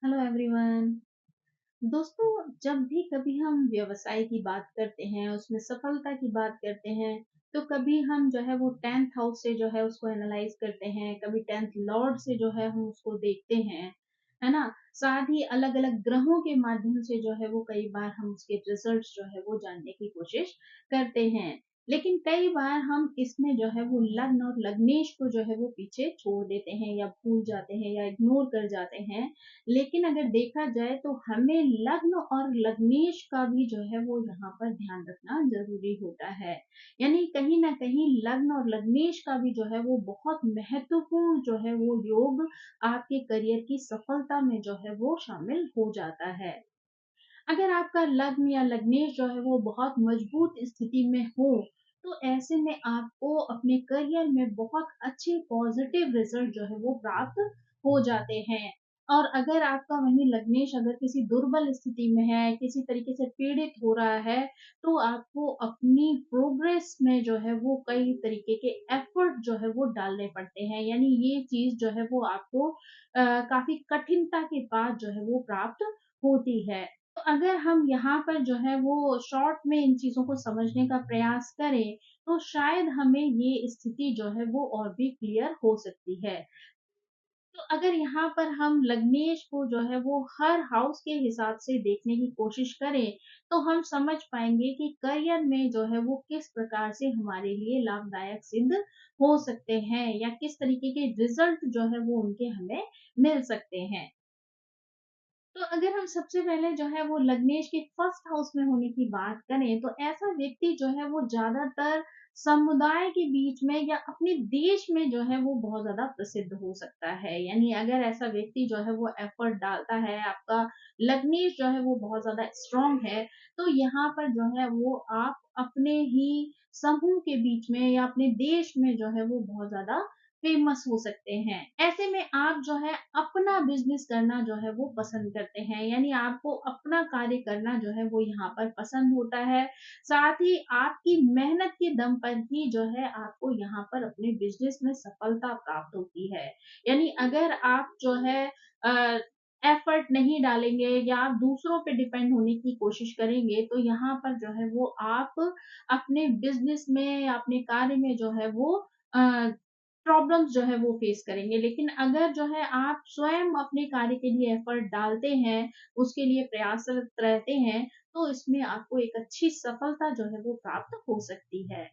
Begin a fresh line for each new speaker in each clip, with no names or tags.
Hello everyone. दोस्तों, जब भी कभी हम व्यवसाय की बात करते हैं, उसमें सफलता की बात करते हैं, तो कभी हम जो है वो 10th हाउस से जो है उसको एनालाइज करते हैं, कभी 10th लॉर्ड से जो है हम उसको देखते हैं, है ना? साथ ही अलग-अलग ग्रहों के माध्यम से जो है वो कई बार हम उसके रिजल्ट्स जो है वो जानने की कोशिश करते हैं। लेकिन कई बार हम इसमें जो है वो लग्न और लग्नेश को जो है वो पीछे छोड़ देते हैं या भूल जाते हैं या इग्नोर कर जाते हैं। लेकिन अगर देखा जाए तो हमें लग्न और लग्नेश का भी जो है वो यहाँ पर ध्यान रखना ज़रूरी होता है। यानी कहीं न कहीं लग्न और लग्नेश का भी जो है वो बहुत महत्वपूर्ण जो है वो योग आपके करियर की सफलता में जो है वो शामिल हो जाता है। अगर आपका लग्न या लग्नेश जो है वो बहुत मजबूत स्थिति में हो, तो ऐसे में आपको अपने करियर में बहुत अच्छे पॉजिटिव रिजल्ट जो है वो प्राप्त हो जाते हैं। और अगर आपका वही लग्नेश अगर किसी दुर्बल स्थिति में है, किसी तरीके से पीड़ित हो रहा है, तो आपको अपनी प्रोग्रेस में जो है वो कई तरीके के एफर्ट जो है वो डालने पड़ते हैं। यानी ये चीज़ जो है वो आपको काफ़ी कठिनता के बाद जो है वो प्राप्त होती है। तो अगर हम यहाँ पर जो है वो शॉर्ट में इन चीज़ों को समझने का प्रयास करें, तो शायद हमें ये स्थिति जो है वो और भी क्लियर हो सकती है। तो अगर यहाँ पर हम लग्नेश को जो है वो हर हाउस के हिसाब से देखने की कोशिश करें, तो हम समझ पाएँगे कि करियर में जो है वो किस प्रकार से हमारे लिए लाभदायक सिद्ध हो सकते हैं या किस तरीके के रिज़ल्ट जो है वो उनके हमें मिल सकते हैं। तो अगर हम सबसे पहले जो है वो लग्नेश के फर्स्ट हाउस में होने की बात करें, तो ऐसा व्यक्ति जो है वो ज़्यादातर समुदाय के बीच में या अपने देश में जो है वो बहुत ज़्यादा प्रसिद्ध हो सकता है। यानी अगर ऐसा व्यक्ति जो है वो एफर्ट डालता है, आपका लग्नेश जो है वो बहुत ज़्यादा स्ट्रॉन्ग है, तो यहाँ पर जो है वो आप अपने ही समूह के बीच में या अपने देश में जो है वो बहुत ज़्यादा फेमस हो सकते हैं। ऐसे में आप जो है अपना बिज़नेस करना जो है वो पसंद करते हैं, यानी आपको अपना कार्य करना जो है वो यहाँ पर पसंद होता है। साथ ही आपकी मेहनत के दम पर ही जो है आपको यहाँ पर अपने बिज़नेस में सफलता प्राप्त होती है। यानी अगर आप जो है अ, एफर्ट नहीं डालेंगे या आप दूसरों पे डिपेंड होने की कोशिश करेंगे, तो यहाँ पर जो है वो आप अपने बिज़नेस में या अपने कार्य में जो है वो अ, प्रॉब्लम्स जो है वो फेस करेंगे। लेकिन अगर जो है आप स्वयं अपने कार्य के लिए एफर्ट डालते हैं, उसके लिए प्रयासरत रहते हैं, तो इसमें आपको एक अच्छी सफलता जो है वो प्राप्त हो सकती है।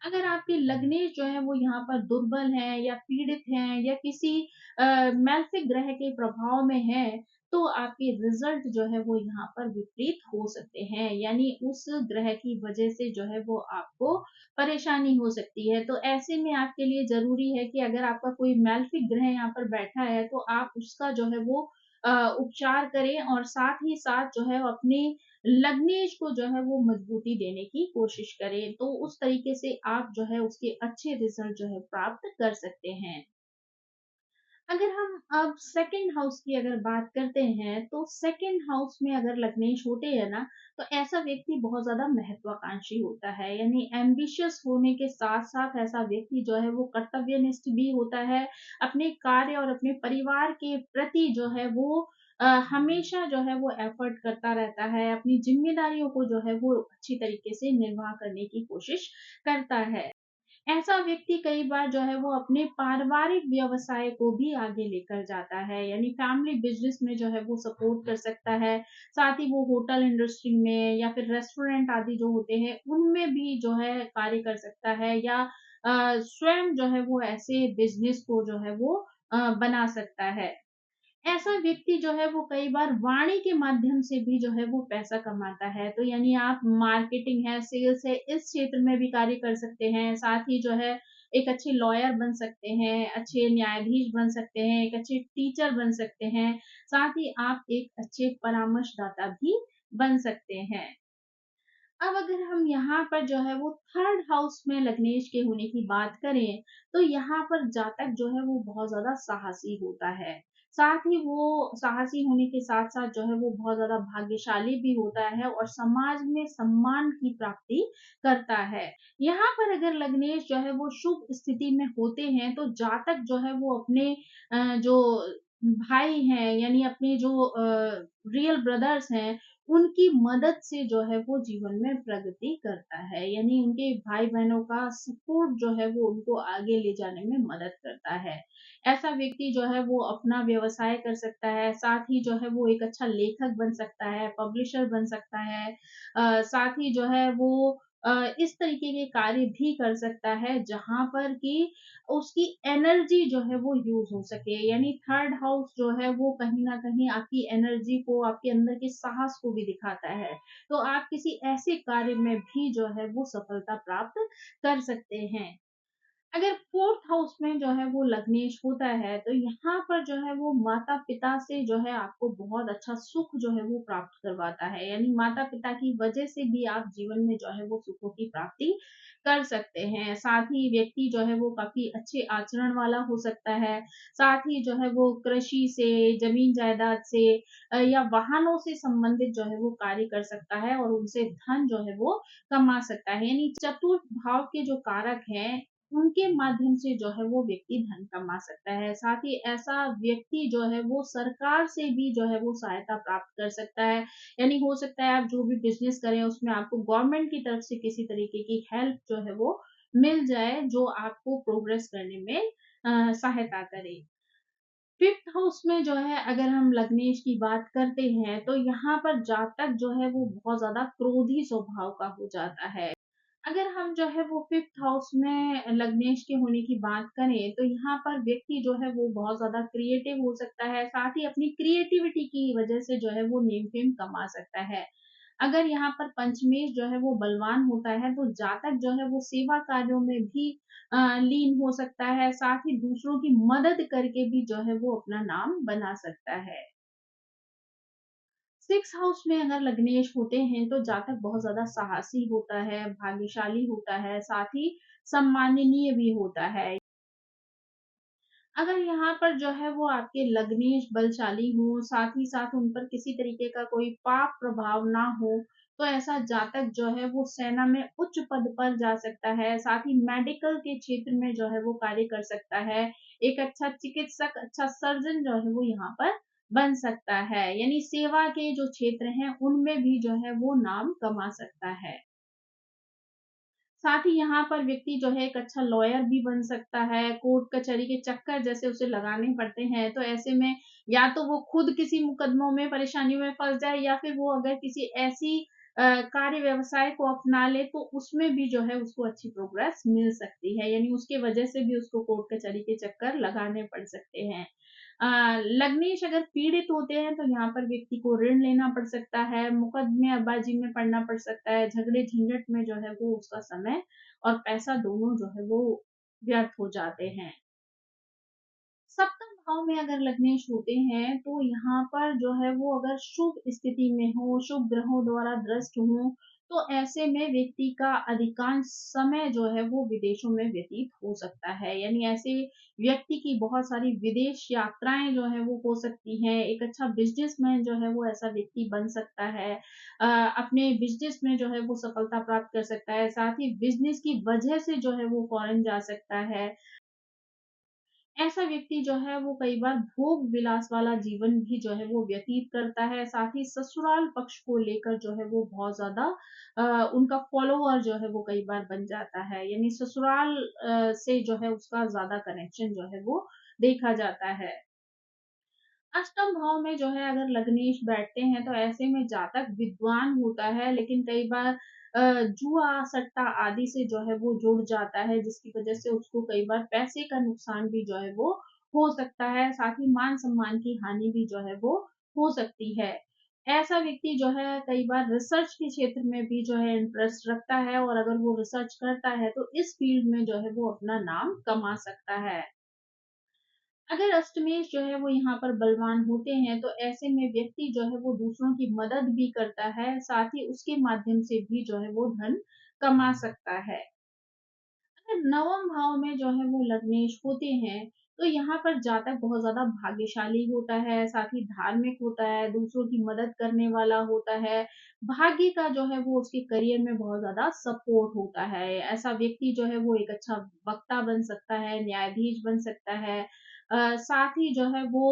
अगर आपके लग्नेश जो है वो यहाँ पर दुर्बल हैं या पीड़ित हैं या किसी मैलेफिक ग्रह के प्रभाव में है, तो आपके रिजल्ट जो है वो यहाँ पर विपरीत हो सकते हैं। यानी उस ग्रह की वजह से जो है वो आपको परेशानी हो सकती है। तो ऐसे में आपके लिए ज़रूरी है कि अगर आपका कोई मैलेफिक ग्रह यहाँ पर बैठा है, तो आप उसका जो है वो उपचार करें और साथ ही साथ जो है अपने लग्नेश को जो है वो मजबूती देने की कोशिश करें, तो उस तरीके से आप जो है उसके अच्छे रिज़ल्ट जो है प्राप्त कर सकते हैं। अगर हम अब सेकंड हाउस की अगर बात करते हैं, तो सेकंड हाउस में अगर लग्नेश होते हैं ना, तो ऐसा व्यक्ति बहुत ज़्यादा महत्वाकांक्षी होता है। यानी एम्बिशियस होने के साथ-साथ ऐसा व्यक्ति जो है वो कर्तव्यनिष्ठ भी होता है। अपने कार्य और अपने परिवार के प्रति जो है वो हमेशा जो है वो एफर्ट करता रहता है। अपनी ज़िम्मेदारियों को जो है वो अच्छी तरीके से निर्वाह करने की कोशिश करता है। ऐसा व्यक्ति कई बार जो है वो अपने पारिवारिक व्यवसाय को भी आगे लेकर जाता है, यानी फैमिली बिज़नेस में जो है वो सपोर्ट कर सकता है। साथ ही वो होटल इंडस्ट्री में या फिर रेस्टोरेंट आदि जो होते हैं, उनमें भी जो है कार्य कर सकता है या स्वयं जो है वो ऐसे बिज़नेस को जो है वो बना सकता है। ऐसा व्यक्ति जो है वो कई बार वाणी के माध्यम से भी जो है वो पैसा कमाता है। तो यानी आप मार्केटिंग है, सेल्स है, इस क्षेत्र में भी कार्य कर सकते हैं। साथ ही जो है एक अच्छे लॉयर बन सकते हैं, अच्छे न्यायाधीश बन सकते हैं, एक अच्छे टीचर बन सकते हैं। साथ ही आप एक अच्छे परामर्शदाता भी बन सकते हैं। अब अगर हम यहाँ पर जो है वो थर्ड हाउस में लग्नेश के होने की बात करें, तो यहाँ पर जातक जो है वो बहुत ज़्यादा साहसी होता है। साथ ही वो साहसी होने के साथ-साथ जो है वो बहुत ज़्यादा भाग्यशाली भी होता है और समाज में सम्मान की प्राप्ति करता है। यहाँ पर अगर लग्नेश जो है वो शुभ स्थिति में होते हैं, तो जातक जो है वो अपने जो भाई हैं यानी अपने जो रियल ब्रदर्स हैं, उनकी मदद से जो है वो जीवन में प्रगति करता है। यानी उनके भाई-बहनों का सपोर्ट जो है वो उनको आगे ले जाने में मदद करता है। ऐसा व्यक्ति जो है वो अपना व्यवसाय कर सकता है, साथ ही जो है वो एक अच्छा लेखक बन सकता है, पब्लिशर बन सकता है। साथ ही जो है वो इस तरीके के कार्य भी कर सकता है जहाँ पर कि उसकी एनर्जी जो है वो यूज़ हो सके। यानी थर्ड हाउस जो है वो कहीं न कहीं आपकी एनर्जी को, आपके अंदर के साहस को भी दिखाता है। तो आप किसी ऐसे कार्य में भी जो है वो सफलता प्राप्त कर सकते हैं। अगर 4th हाउस में जो है वो लग्नेश होता है, तो यहाँ पर जो है वो माता-पिता से जो है आपको बहुत अच्छा सुख जो है वो प्राप्त करवाता है। यानी माता-पिता की वजह से भी आप जीवन में जो है वो सुखों की प्राप्ति कर सकते हैं। साथ ही व्यक्ति जो है वो काफ़ी अच्छे आचरण वाला हो सकता है। साथ ही जो है वो कृषि से, ज़मीन-जायदाद से या वाहनों से संबंधित जो है वो कार्य कर सकता है और उनसे धन जो है वो कमा सकता है। यानी चतुर्थ भाव के जो कारक हैं, उनके माध्यम से जो है वो व्यक्ति धन कमा सकता है। साथ ही ऐसा व्यक्ति जो है वो सरकार से भी जो है वो सहायता प्राप्त कर सकता है। यानी हो सकता है आप जो भी बिज़नेस करें उसमें आपको गवर्नमेंट की तरफ से किसी तरीके की हेल्प जो है वो मिल जाए, जो आपको प्रोग्रेस करने में सहायता करे। 5th हाउस में जो है अगर हम लग्नेश की बात करते हैं, तो यहाँ पर जातक जो है वो बहुत ज़्यादा क्रोधी स्वभाव का हो जाता है। अगर हम जो है वो 5th हाउस में लग्नेश के होने की बात करें, तो यहाँ पर व्यक्ति जो है वो बहुत ज़्यादा क्रिएटिव हो सकता है, साथ ही अपनी क्रिएटिविटी की वजह से जो है वो नेम-फेम कमा सकता है। अगर यहाँ पर पंचमेश जो है वो बलवान होता है, तो जातक जो है वो सेवा कार्यों में भी लीन हो सकता है, साथ ही दूसरों की मदद करके भी जो है वो अपना नाम बना सकता है। 6th हाउस में अगर लग्नेश होते हैं, तो जातक बहुत ज़्यादा साहसी होता है, भाग्यशाली होता है, साथ ही सम्माननीय भी होता है। अगर यहाँ पर जो है वो आपके लग्नेश बलशाली हों, साथ ही साथ उन पर किसी तरीके का कोई पाप प्रभाव ना हो, तो ऐसा जातक जो है वो सेना में उच्च पद पर जा सकता है, साथ ही मेडिकल के क्षेत्र में जो है वो कार्य कर सकता है। एक अच्छा चिकित्सक, अच्छा सर्जन जो है वो यहाँ पर बन सकता है। यानी सेवा के जो क्षेत्र हैं, उनमें भी जो है वो नाम कमा सकता है। साथ ही यहाँ पर व्यक्ति जो है एक अच्छा लॉयर भी बन सकता है, कोर्ट कचहरी के चक्कर जैसे उसे लगाने पड़ते हैं, तो ऐसे में या तो वो खुद किसी मुकदमों में, परेशानियों में फँस जाए या फिर वो अगर किसी ऐसी कार्य व्यवसाय को अपना ले, तो उसमें भी जो है उसको अच्छी प्रोग्रेस मिल सकती है। यानी उसके वजह से भी उसको कोर्ट कचहरी के चक्कर लगाने पड़ सकते हैं। लग्नेश अगर पीड़ित होते हैं, तो यहाँ पर व्यक्ति को ऋण लेना पड़ सकता है, मुकदमेबाजी में पड़ना पड़ सकता है, झगड़े-झंझट में जो है वो उसका समय और पैसा दोनों जो है वो व्यर्थ हो जाते हैं। सप्तम भाव में अगर लग्नेश होते हैं, तो यहाँ पर जो है वो अगर शुभ स्थिति में हो, शुभ ग्रहों द्वारा दृष्ट हों, तो ऐसे में व्यक्ति का अधिकांश समय जो है वो विदेशों में व्यतीत हो सकता है। यानी ऐसे व्यक्ति की बहुत सारी विदेश यात्राएँ जो हैं वो हो सकती हैं। एक अच्छा बिज़नेसमैन जो है वो ऐसा व्यक्ति बन सकता है। अपने बिज़नेस में जो है वो सफलता प्राप्त कर सकता है। साथ ही बिज़नेस की वजह से जो है वो फ़ॉरेन जा सकता है। ऐसा व्यक्ति जो है वो कई बार भोग विलास वाला जीवन भी जो है वो व्यतीत करता है, साथ ही ससुराल पक्ष को लेकर जो है वो बहुत ज़्यादा उनका फॉलोवर जो है वो कई बार बन जाता है। यानी ससुराल से जो है उसका ज़्यादा कनेक्शन जो है वो देखा जाता है। अष्टम भाव में जो है अगर लग्नेश बैठते हैं, तो ऐसे में जातक विद्वान होता है, लेकिन कई बार जुआ, सट्टा आदि से जो है वो जुड़ जाता है, जिसकी वजह से उसको कई बार पैसे का नुकसान भी जो है वो हो सकता है, साथ ही मान-सम्मान की हानि भी जो है वो हो सकती है। ऐसा व्यक्ति जो है कई बार रिसर्च के क्षेत्र में भी जो है इंटरेस्ट रखता है और अगर वो रिसर्च करता है, तो इस फील्ड में जो है वो अपना नाम कमा सकता है। अगर अष्टमेश जो है वो यहाँ पर बलवान होते हैं, तो ऐसे में व्यक्ति जो है वो दूसरों की मदद भी करता है, साथ ही उसके माध्यम से भी जो है वो धन कमा सकता है। अगर नवम भाव में जो है वो लग्नेश होते हैं, तो यहाँ पर जातक बहुत ज़्यादा भाग्यशाली होता है, साथ ही धार्मिक होता है, दूसरों की मदद करने वाला होता है। भाग्य का जो है वो उसके करियर में बहुत ज़्यादा सपोर्ट होता है। ऐसा व्यक्ति जो है वो एक अच्छा वक्ता बन सकता है, न्यायाधीश बन सकता है। साथ ही जो है वो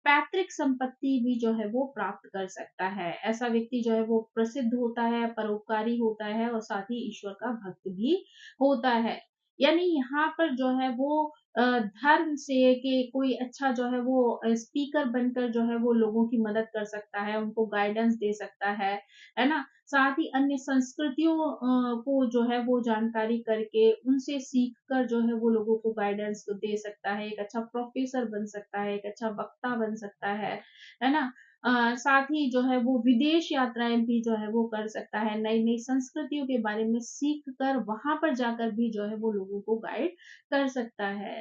पैतृक संपत्ति भी जो है वो प्राप्त कर सकता है। ऐसा व्यक्ति जो है वो प्रसिद्ध होता है, परोपकारी होता है और साथ ही ईश्वर का भक्त भी होता है। यानी यहाँ पर जो है वो धर्म से कि कोई अच्छा जो है वो स्पीकर बनकर जो है वो लोगों की मदद कर सकता है, उनको गाइडेंस दे सकता है ना? साथ ही अन्य संस्कृतियों को जो है वो जानकारी करके उनसे सीख कर जो है वो लोगों को गाइडेंस दे सकता है, एक अच्छा प्रोफेसर बन सकता है, एक अच्छा वक्ता बन सकता है ना? साथ ही जो है वो विदेश यात्राएँ भी जो है वो कर सकता है, नई-नई संस्कृतियों के बारे में सीख कर वहाँ पर जाकर भी जो है वो लोगों को गाइड कर सकता है।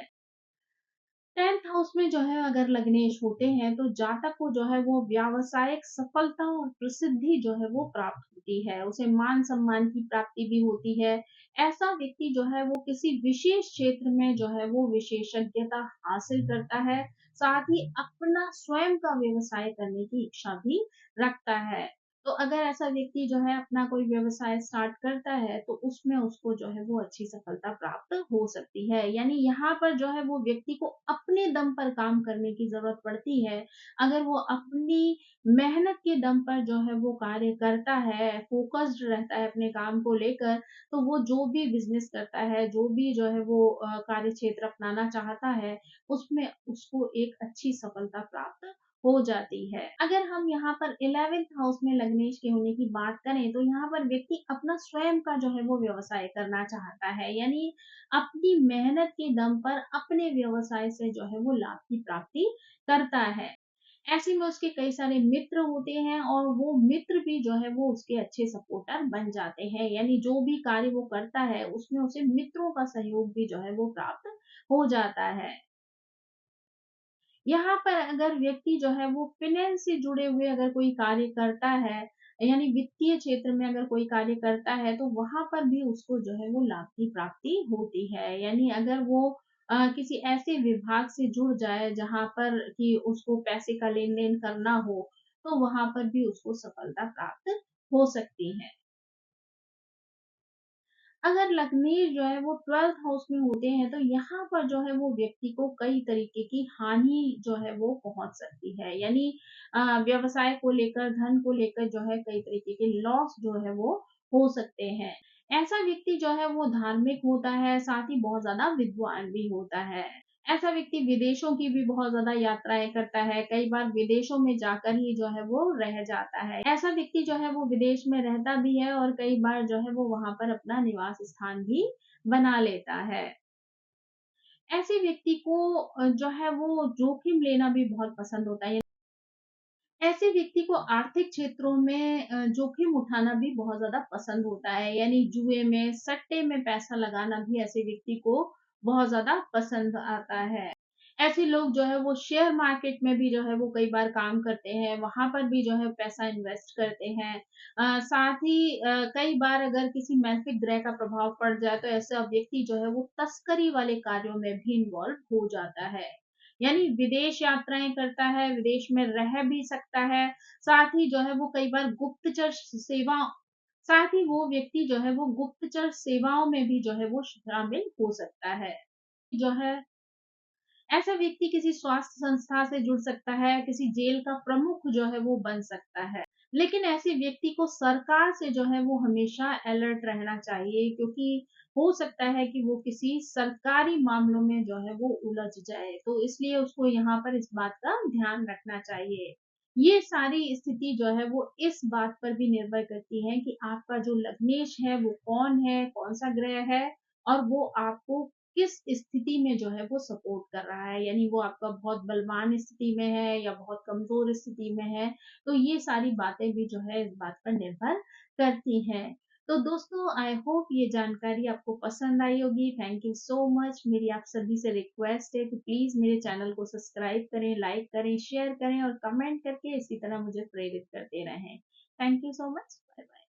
10th हाउस में जो है अगर लग्नेश होते हैं तो जातक को जो है वो व्यावसायिक सफलता और प्रसिद्धि जो है वो प्राप्त होती है, उसे मान सम्मान की प्राप्ति भी होती है। ऐसा व्यक्ति जो है वो किसी विशेष क्षेत्र में जो है वो विशेषज्ञता हासिल करता है, साथ ही अपना स्वयं का व्यवसाय करने की इच्छा भी रखता है। तो अगर ऐसा व्यक्ति जो है अपना कोई व्यवसाय स्टार्ट करता है तो उसमें उसको जो है वो अच्छी सफलता प्राप्त हो सकती है। यानी यहाँ पर जो है वो व्यक्ति को अपने दम पर काम करने की ज़रूरत पड़ती है। अगर वो अपनी मेहनत के दम पर जो है वो कार्य करता है, फ़ोकस्ड रहता है अपने काम को लेकर, तो वो जो भी बिज़नेस करता है, जो भी जो है वो कार्यक्षेत्र अपनाना चाहता है, उसमें उसको एक अच्छी सफलता प्राप्त हो जाती है। अगर हम यहाँ पर 11th हाउस में लग्नेश के होने की बात करें, तो यहाँ पर व्यक्ति अपना स्वयं का जो है वो व्यवसाय करना चाहता है। यानी अपनी मेहनत के दम पर अपने व्यवसाय से जो है वो लाभ की प्राप्ति करता है। ऐसे में उसके कई सारे मित्र होते हैं और वो मित्र भी जो है वो उसके अच्छे सपोर्टर बन जाते हैं। यानी जो भी कार्य वो करता है, उसमें उसे मित्रों का सहयोग भी जो है वो प्राप्त हो जाता है। यहाँ पर अगर व्यक्ति जो है वो फ़ाइनेंस से जुड़े हुए अगर कोई कार्य करता है, यानी वित्तीय क्षेत्र में अगर कोई कार्य करता है, तो वहाँ पर भी उसको जो है वो लाभ की प्राप्ति होती है। यानी अगर वो किसी ऐसे विभाग से जुड़ जाए जहाँ पर कि उसको पैसे का लेन-देन करना हो, तो वहाँ पर भी उसको सफलता प्राप्त हो सकती है। अगर लग्नेश जो है वो 12th हाउस में होते हैं तो यहाँ पर जो है वो व्यक्ति को कई तरीके की हानि जो है वो पहुँच सकती है। यानी व्यवसाय को लेकर, धन को लेकर जो है कई तरीके के लॉस जो है वो हो सकते हैं। ऐसा व्यक्ति जो है वो धार्मिक होता है, साथ ही बहुत ज़्यादा विद्वान भी होता है। ऐसा व्यक्ति विदेशों की भी बहुत ज़्यादा यात्राएँ करता है, कई बार विदेशों में जाकर ही जो है वो रह जाता है। ऐसा व्यक्ति जो है वो विदेश में रहता भी है और कई बार जो है वो वहाँ पर अपना निवास स्थान भी बना लेता है। ऐसे व्यक्ति को जो है वो जोखिम लेना भी बहुत पसंद होता है। ऐसे व्यक्ति को आर्थिक क्षेत्रों में जोखिम उठाना भी बहुत ज़्यादा पसंद होता है, यानी जुए में, सट्टे में पैसा लगाना भी ऐसे व्यक्ति को बहुत ज़्यादा पसंद आता है। ऐसे लोग जो है वो शेयर मार्केट में भी जो है वो कई बार काम करते हैं, वहाँ पर भी जो है पैसा इन्वेस्ट करते हैं। साथ ही कई बार अगर किसी मासिक ग्रह का प्रभाव पड़ जाए तो ऐसा व्यक्ति जो है वो तस्करी वाले कार्यों में भी इन्वॉल्व हो जाता है। यानी विदेश यात्राएँ करता है, विदेश में रह भी सकता है, साथ ही जो है वो कई बार गुप्तचर सेवा साथ ही वो व्यक्ति जो है वो गुप्तचर सेवाओं में भी जो है वो शामिल हो सकता है। जो है ऐसा व्यक्ति किसी स्वास्थ्य संस्था से जुड़ सकता है, किसी जेल का प्रमुख जो है वो बन सकता है। लेकिन ऐसे व्यक्ति को सरकार से जो है वो हमेशा अलर्ट रहना चाहिए क्योंकि हो सकता है कि वो किसी सरकारी मामलों में जो है वो उलझ जाए। तो इसलिए उसको यहाँ पर इस बात का ध्यान रखना चाहिए। ये सारी स्थिति जो है वो इस बात पर भी निर्भर करती है कि आपका जो लग्नेश है वो कौन है, कौन-सा ग्रह है और वो आपको किस स्थिति में जो है वो सपोर्ट कर रहा है। यानी वो आपका बहुत बलवान स्थिति में है या बहुत कमज़ोर स्थिति में है। तो ये सारी बातें भी जो है इस बात पर निर्भर करती हैं। तो दोस्तों आई होप ये जानकारी आपको पसंद आई होगी। Thank you so much. मेरी आप सभी से रिक्वेस्ट है कि प्लीज़ मेरे चैनल को सब्सक्राइब करें, लाइक करें, शेयर करें और कमेंट करके इसी तरह मुझे प्रेरित करते रहें। Thank you so much. Bye bye.